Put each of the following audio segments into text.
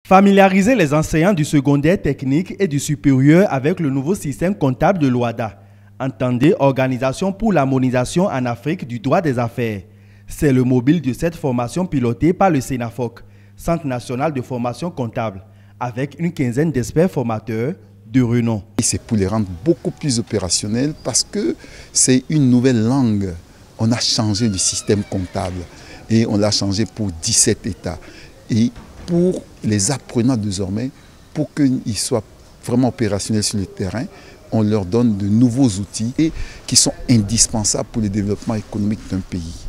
Familiariser les enseignants du secondaire technique et du supérieur avec le nouveau système comptable de l'OHADA. Entendez Organisation pour l'harmonisation en Afrique du droit des affaires. C'est le mobile de cette formation pilotée par le Sénafoc, Centre national de formation comptable, avec une quinzaine d'experts formateurs de renom. C'est pour les rendre beaucoup plus opérationnels parce que c'est une nouvelle langue. On a changé du système comptable et on l'a changé pour 17 États. Et pour les apprenants désormais, pour qu'ils soient vraiment opérationnels sur le terrain, on leur donne de nouveaux outils qui sont indispensables pour le développement économique d'un pays.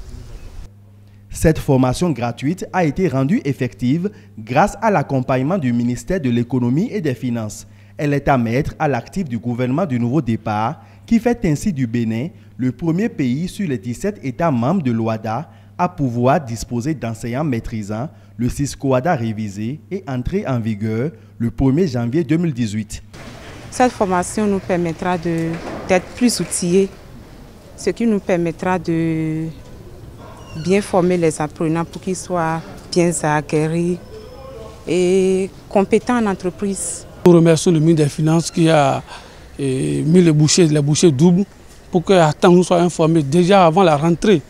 Cette formation gratuite a été rendue effective grâce à l'accompagnement du ministère de l'Économie et des Finances. Elle est à mettre à l'actif du gouvernement du Nouveau Départ, qui fait ainsi du Bénin le premier pays sur les 17 États membres de l'OHADA à pouvoir disposer d'enseignants maîtrisant le CISCOHADA révisé et entré en vigueur le 1er janvier 2018. Cette formation nous permettra d'être plus outillés, ce qui nous permettra de bien former les apprenants pour qu'ils soient bien aguerris et compétents en entreprise. Nous remercions le ministre des Finances qui a mis les bouchées doubles pour qu'à temps nous soyons informés déjà avant la rentrée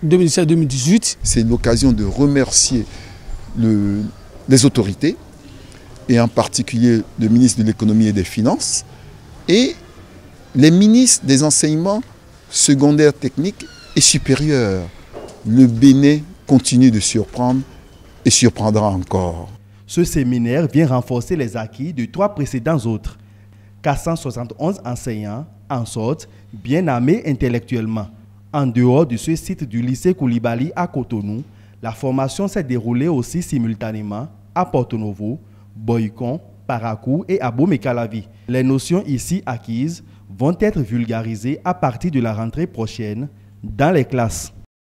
2017-2018. C'est l'occasion de remercier les autorités, et en particulier le ministre de l'Économie et des Finances, et les ministres des enseignements secondaires techniques et supérieurs. Le Bénin continue de surprendre et surprendra encore. Ce séminaire vient renforcer les acquis de 3 précédents autres. 471 enseignants en sortent bien armés intellectuellement. En dehors de ce site du lycée Koulibaly à Cotonou, la formation s'est déroulée aussi simultanément à Porto Novo, Boycon, Parakou et Abomey-Calavi. Les notions ici acquises vont être vulgarisées à partir de la rentrée prochaine dans les classes.